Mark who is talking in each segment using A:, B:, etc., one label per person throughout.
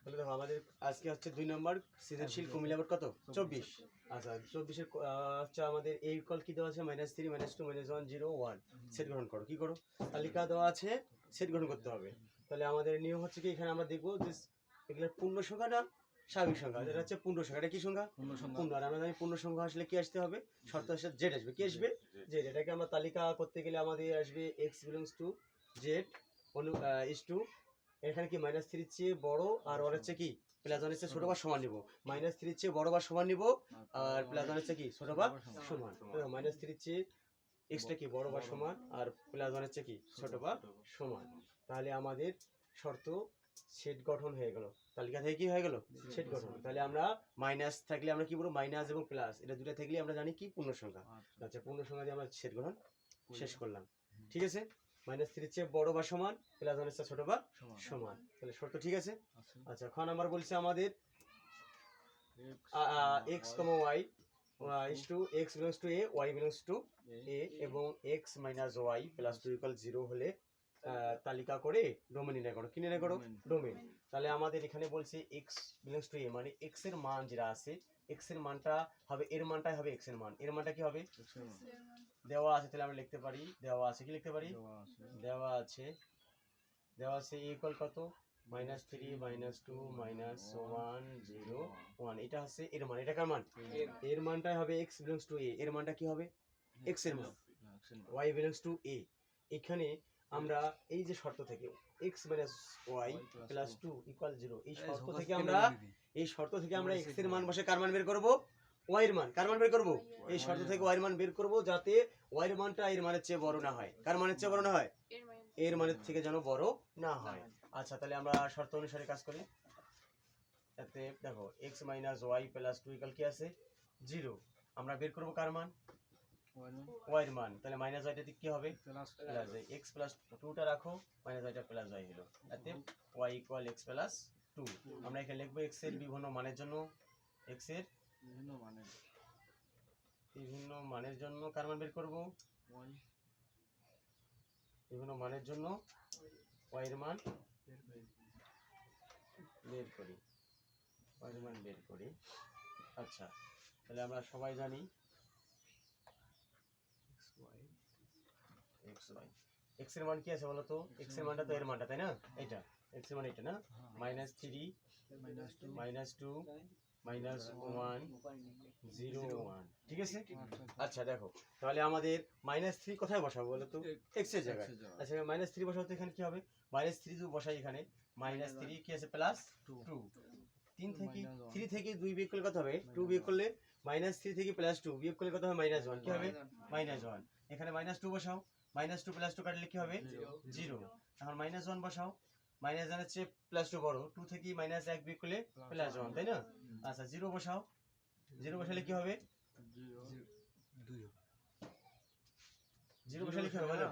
A: তাহলে দেখো আমাদের আজকে হচ্ছে 2 নম্বর সৃজনশীল কুমিল্লা বোর্ড কত 24। আচ্ছা 24 এর হচ্ছে আমাদের এই কল কি দেওয়া আছে -3 -2 -1 0 1 সেট গ্রহণ করো। কি করো, তালিকা দেওয়া আছে, সেট গ্রহণ করতে হবে। তাহলে আমাদের নিয়ম হচ্ছে কি, এখানে আমরা দেখবো যে এগুলো পূর্ণ সংখ্যা না স্বাভাবিক সংখ্যা। এটা হচ্ছে পূর্ণ সংখ্যা। এটা কি সংখ্যা? পূর্ণ। আর আমরা জানি পূর্ণ সংখ্যা আসলে কি আসতে হবে, শর্ত আসলে জেড আসবে। কি আসবে? জেড। এটাকে আমরা তালিকা করতে গেলে আমাদের আসবে x belongs to Z is two, এখানে কি -3 চেয়ে বড় আর ওর হচ্ছে কি প্লাস 1 চেয়ে ছোট বা সমান নিব। -3 চেয়ে বড় বা সমান নিব আর প্লাস 1 চেয়ে কি ছোট বা সমান। -3 চেয়ে এক্সটা কি বড় বা সমান আর প্লাস 1 চেয়ে কি ছোট বা সমান। তাহলে আমাদের শর্ত সেট গঠন হয়ে গেল। তালিকা থেকে কি হয়ে গেল? সেট গঠন। তাহলে আমরা মাইনাস থাকলে আমরা কি বলবো, মাইনাস এবং প্লাস এটা দুটো থাকলে আমরা জানি কি পূর্ণ সংখ্যা। আচ্ছা পূর্ণ সংখ্যা দিয়ে আমরা সেট গঠন শেষ করলাম। ঠিক আছে, -3 চেয়ে বড় বা সমান, প্লাস 1 চেয়ে ছোট বা সমান। তাহলে শর্ত ঠিক আছে। আচ্ছা খ নাম্বার বলছে আমাদের x, y is to x belongs to a, y belongs to a এবং x minus y plus 2 equal 0 হলে তালিকা করে ডোমেন নির্ণয় করো। কি নির্ণয় করো? ডোমেন। তাহলে আমাদের এখানে বলছে x belongs to a মানে x এর মান যেটা আছে, x এর মানটা হবে, এর মানটাই হবে x এর মান। এর মানটা কি হবে? দেওয়া আছে, তাহলে আমরা লিখতে পারি, দেওয়া আছে, কি লিখতে পারি? দেওয়া আছে a equal কত? -3 -2 -1 0 1। এটা হচ্ছে এর মান। এটা কার মান? এর মানটাই হবে x belongs to a। এর মানটা কি হবে? x এর মান। y belongs to a। এখানে আমরা এই যে শর্ত থেকে x y plus 2 equal 0 এই শর্ত থেকে আমরা x এর মান বসে কার মান বের করব? y এর মান। কার মান বের করব? এই শর্ত থেকে y এর মান বের করব, যাতে y এর মানটা এর মানের চেয়ে বড় না হয়। কার মানের চেয়ে বড় না হয়? এর মানের থেকে যেন বড় না হয়। আচ্ছা তাহলে আমরা শর্ত অনুসারে কাজ করি। তাতে দেখো x y plus 2 equal কি আছে? 0। আমরা বের করব কার মান? y এর মান। তাহলে মাইনাস y টা কি হবে? Plus y। x প্লাস 2 টা রাখো, মাইনাস y টা প্লাস y হলো। তাতে y ইকুয়াল x প্লাস 2। আমরা এখানে লিখব x এর বিভিন্ন মানের জন্য, x এর বিভিন্ন মানের জন্য কার মান বের করব? y। বিভিন্ন মানের জন্য y এর মান বের করি, y এর মান বের করি। আচ্ছা তাহলে আমরা সবাই জানি x এর মান কি আছে বলো তো? x এর মানটা তো এর মানটা, তাই না? এটা x এর মান এটা না, -3 -2 -1 0 1। ঠিক আছে। আচ্ছা দেখো তাহলে আমাদের -3 কোথায় বসাবো বলো তো? x এর জায়গায়। আচ্ছা -3 বসাতে এখানে কি হবে? -3 যদি বসাই এখানে, -3 কি আছে? প্লাস 2। 3 থেকে 2 বিয়োগ করলে কত হবে? 2 বিয়োগ করলে -3 থেকে প্লাস 2 বিয়োগ করলে কত হবে? -1। কি হবে? -1। এখানে -2 বসাও, -2 প্লাস 2 কাটলে কি হবে? 0। এখন -1 বসাও, -1 এর চেয়ে প্লাস 2 বড়, 2 থেকে -1 বিয়োগ করলে প্লাস 1, তাই না? আচ্ছা 0 বসাও, 0 বসালে কি হবে? 0 বসালে কি হবে বলো?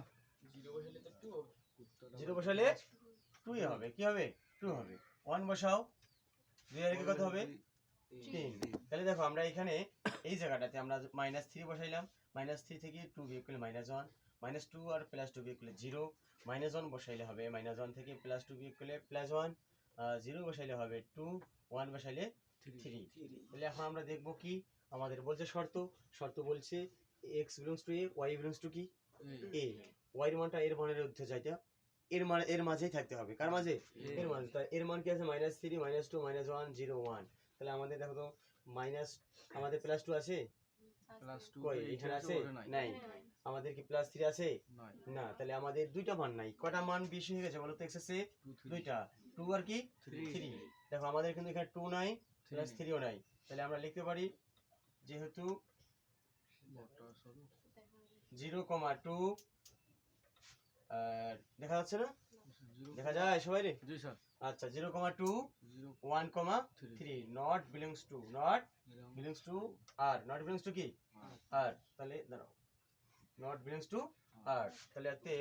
A: 0 বসালে 2 হবে। কি হবে? 2 হবে। 1 বসাও, 2 এর কি কত হবে? 3। তাহলে দেখো আমরা এখানে এই জায়গাটাতে আমরা -3 বসাইলাম, -3 থেকে 2 বিয়োগ করলে -1, -2 আর প্লাস 2 বিয়োগ করলে 0, -1 বসাইলে হবে, -1 থেকে প্লাস 2 বিয়োগ করলে +1, 0 বসাইলে হবে 2, 1 বসাইলে 3। তাহলে এখন আমরা দেখব কি আমাদের বলছে শর্ত বলছে x belongs to a, y belongs to কি? a। y এর মানটা এর মানের মধ্যে যাইতে, এর মাঝেই থাকতে হবে। কার মাঝে? এর মাঝে। তাই এর মান কি আছে? -3 -2 -1 0 1। তাহলে আমাদের দেখো তো মাইনাস, আমাদের প্লাস 2 আছে? কই এখানে আছে? নাই। আমাদের কি প্লাস 3 আছে? না। তাহলে আমাদের দুইটা মান নাই। কয়টা মান বেশি হয়ে গেছে বলো তো? x আছে দুইটা, 2 আর কি 3। দেখো আমাদের কিন্তু এখানে 2 নাই, প্লাস 3 ও নাই। তাহলে আমরা লিখতে পারি যেহেতু 0,2 দেখা যাচ্ছে না? দেখা যায় সবাই রে? জি স্যার। আচ্ছা 0,2 1,3 not belongs to R, not belongs to কি? আর। তাহলে দাঁড়াও, নট বিলংস টু আর। তাহলে এতে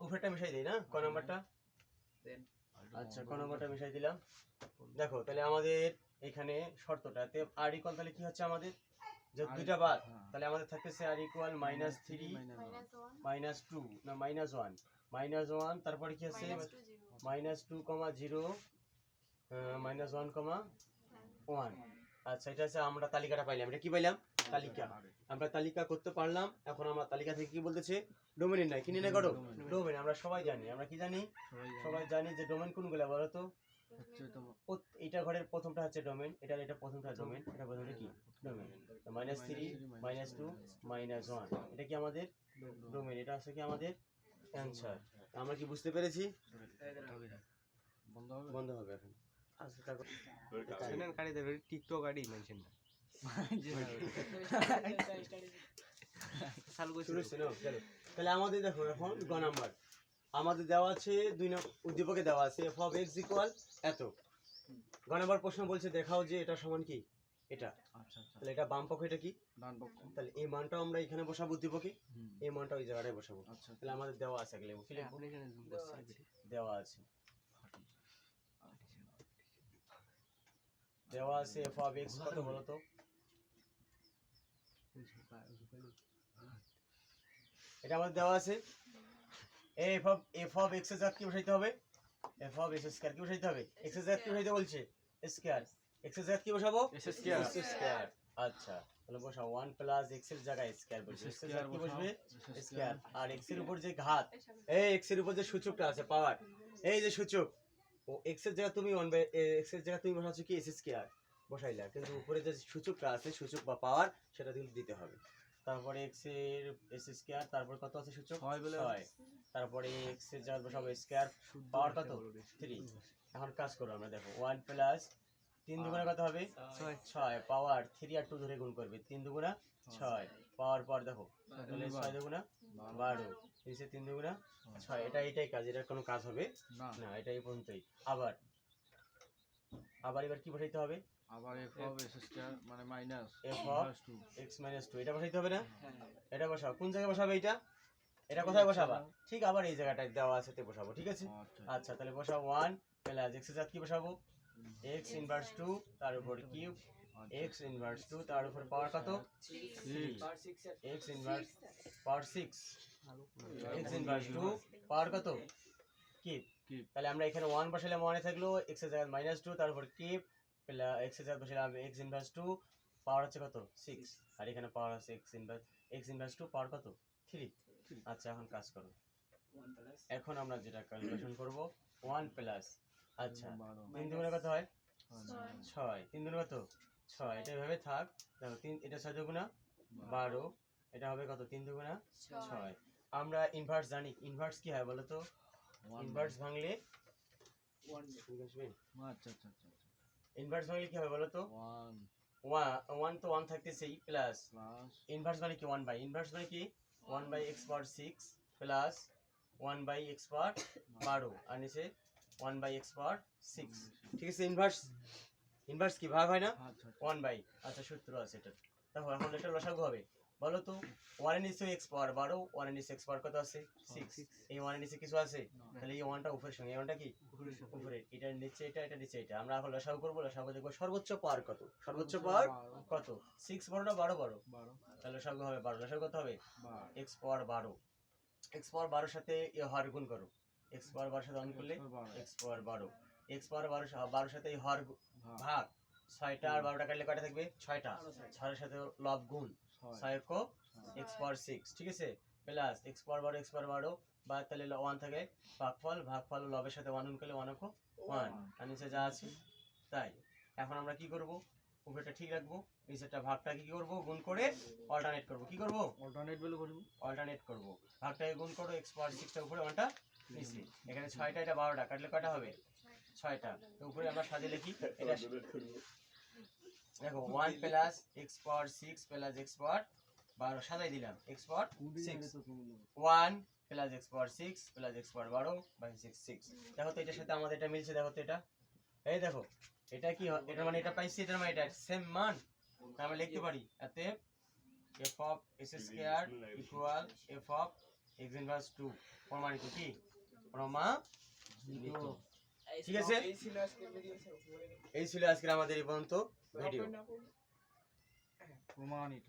A: উপরেরটা মিশাই দেই না, ক নাম্বারটা? আচ্ছা ক নাম্বারটা মিশাই দিলাম। দেখো তাহলে আমাদের এখানে শর্তটাতে আর ইকুয়াল, তাহলে কি হচ্ছে আমাদের যে দুইটা বাদ, তাহলে আমাদের থাকতেছে আর ইকুয়াল -3 -2 না -1 তারপরে কি আছে? -2,0 -1,1। আচ্ছা, এটা হচ্ছে আমরা তালিকাটা পাইলাম। এটা কি পাইলাম? তালিকা। আমরা তালিকা করতে পারলাম। এখন আমরা তালিকা থেকে কি বলতেছে? ডোমেন নির্ণয়। কি নির্ণয় করো? ডোমেন। আমরা সবাই জানি। আমরা কি জানি? সবাই জানি যে ডোমেন কোনগুলো বলো তো? এটা ঘরের প্রথমটা হচ্ছে ডোমেন, এটা প্রথমটা ডোমেন, এটা প্রথমটা কি? ডোমেন। -3 -2 -1, এটা কি আমাদের ডোমেন? এটা আছে কি আমাদের অ্যানসার। আমরা কি বুঝতে পেরেছি? বন্ধ হবে এখন। আজকে থাকো।
B: শুনেন কাটি দেবে টিকটক আইডি মেনশন না চালু করে
A: শুনো চলো। তাহলে আমাদের দেখো এখন গ নাম্বার আমাদের দেওয়া আছে উদ্দীপকে দেওয়া আছে f of x ইকুয়াল এত। গ নাম্বার প্রশ্ন বলছে দেখাও যে এটা সমান কি এটা।
B: আচ্ছা আচ্ছা
A: তাহলে এটা বাম পক্ষ, এটা কি
B: ডান পক্ষ
A: তাহলে এই মানটা আমরা এখানে বসাবো উদ্দীপকে, এই মানটা ওই জায়গাটায় বসাবো।
B: আচ্ছা
A: তাহলে আমাদের দেওয়া আছে কি লিখবো?
B: আপনি এখানে জুম করছেন
A: দেওয়া আছে দেওয়া আছে f of x কত বলো তো? এটা আমাদের দেওয়া আছে f of x এর জায়গায় কি বসাইতে হবে? f of x স্কয়ার কি বসাইতে হবে? x এর জায়গায় কি বসাইতে বলছে? স্কয়ার। x এর জায়গায় কি বসাবো?
B: s square.
A: স্কয়ার। আচ্ছা, তাহলে বসাও 1 প্লাস x এর জায়গায় স্কয়ার বসবে। x এর জায়গায় কি বসবে? স্কয়ার। আর x এর উপর যে ঘাত, এই x এর উপর যে সূচকটা আছে পাওয়ার, এই যে সূচক, ও x এর জায়গায় তুমি 1 বাই x এর জায়গায় তুমি বসাচ্ছ কি s স্কয়ার বসাইলা, কিন্তু উপরে যে সূচকটা আছে সূচক বা পাওয়ার সেটা কিন্তু দিতে হবে। তারপরে x এর s স্কয়ার, তারপর কত আছে সূচক? 6। তারপরে x এর জায়গায় বসাবো স্কয়ার, পাওয়ার কত? 3। এখন কাজ করব আমরা, দেখো 1 প্লাস 3 দুগুণে কত হবে? 6। পাওয়ার 3 আর 2 ধরে গুণ করবে, 3 দুগুণা 6 পাওয়ার পর দেখো তাহলে 6 দুগুণা 12 নিচে 3 দুগুণা 6। এটাই কাজ, এটার কোনো কাজ হবে না, এটা এই পর্যন্তই। আবার এবার কি বসাইতে হবে?
B: আবার f of s স্কয়ার মানে মাইনাস
A: f of x - 2 এটা বসাইতে হবে না? এটা বসাও। কোন জায়গায় বসাবে এটা? এটা কোথায় বসাবা? ঠিক আবার এই জায়গাটায় দেওয়া আছে তে বসাবো, ঠিক আছে? আচ্ছা, তাহলে বসাও 1 প্লাস x এর জায়গায় কি বসাবো? x ইনভার্স 2 তার উপর কিউব, x ইনভার্স 2 তার উপর পাওয়ার কত? 3। x ইনভার্স পাওয়ার 6, x ইনভার্স 2 পাওয়ার কত? কিউব। তাহলে আমরা এখানে 1 বসালাম, 1 এ থাকলো x এর জায়গায় -2 তার উপর কিউব প্লাস x এর জায়গায় বসালাম x ইনভার্স 2 পাওয়ার হচ্ছে কত? 6। আর এখানে পাওয়ার আছে x ইনভার্স 2 পাওয়ার কত? 3। আচ্ছা, এখন কাজ করো। এখন আমরা যেটা ক্যালকুলেশন করব 1 প্লাস, আচ্ছা 3 দুগুণে কত হয়? 6। 3 দুগুণে কত? 6। এটা এভাবে থাক। দেখো 3, এটা 6 দুগুণা 12, এটা হবে কত? 3 দুগুণা 6। আমরা ইনভার্স জানি, ইনভার্স কি হয় বলো তো? ইনভার্স ভাঙলে 1 আসবে।
B: আচ্ছা আচ্ছা আচ্ছা
A: ইনভার্স ভাঙলে কি হবে বলো তো? 1 তো 1 থাকতেছেই, প্লাস ইনভার্স মানে কি 1 বাই, ইনভার্স মানে কি 1 by x power 6 plus 1 by x power 12 আর নিচে 1 বাই x পাওয়ার 6, ঠিক আছে? ইনভার্স কি ভাগ হয় না? 1 বাই, আচ্ছা সূত্র আছে এটা। দেখো এখন এটা লসাগু হবে বলো তো? 1 এর নিচে x পাওয়ার 12, 1 এর নিচে x পাওয়ার কত আছে? 6। এই 1 এর নিচে কিছু আছে? তাহলে এই 1টা উপরের সঙ্গে, এই 1টা কি উপরে, এটার নিচে এটা নিচে এটা। আমরা এখন লসাগু করব, লসাগু দেখব সর্বোচ্চ পাওয়ার কত? সর্বোচ্চ পাওয়ার কত? 6 বড় না 12 বড়? তাহলে লসাগু হবে 12। লসাগু কত হবে? x power 12। x পাওয়ার 12 এর সাথে এই হর গুণ করো, x পাওয়ার 12 সাথে গুণ করলে x পাওয়ার 12, x পাওয়ার 12 সাথে এই হর ভাগ 6টা আর 12টা কাটলে কয়টা থাকবে? 6টা। 6 এর সাথে লব গুণ 6 কো x পাওয়ার 6, ঠিক আছে? Plus x power 12, x power 12 বা তাহলে 1 থাকে, ভাগফল লবের সাথে 1 গুণ করলে 1 কো 1 আর নিচে যা আছে তাই। এখন আমরা কি করব? উপরেটা ঠিক রাখবো, নিচেরটা ভাগটা কি করব? গুণ করে অল্টারনেট করব। কি করব? অল্টারনেট করব। ভাগটাকে গুণ করো, x পাওয়ার 6টা উপরে 1টা নিচে। এখানে 6টা, এটা 12টা কাটলে কয়টা হবে? 6টা। তো উপরে আমরা সাজিয়ে লিখি, এটা দেখো 1 plus x power 6 plus x power 12 সাজাই দিলাম, x power 6 1 plus x power 6 plus x power 12 by 6। দেখো তো এটার সাথে আমাদের এটা মিলছে, দেখো তো এটা, এই দেখো এটা কি এটা মানে এটা পাইছি, এটা মানে এটা সেম মান। আমরা লিখতে পারি এতে f of s square equal f of x inverse 2 প্রমাণিত। কি প্রমাণিত, ঠিক আছে? এই ছিল আজকের আমাদের এই পর্যন্ত ভিডিও।
B: প্রমাণিত।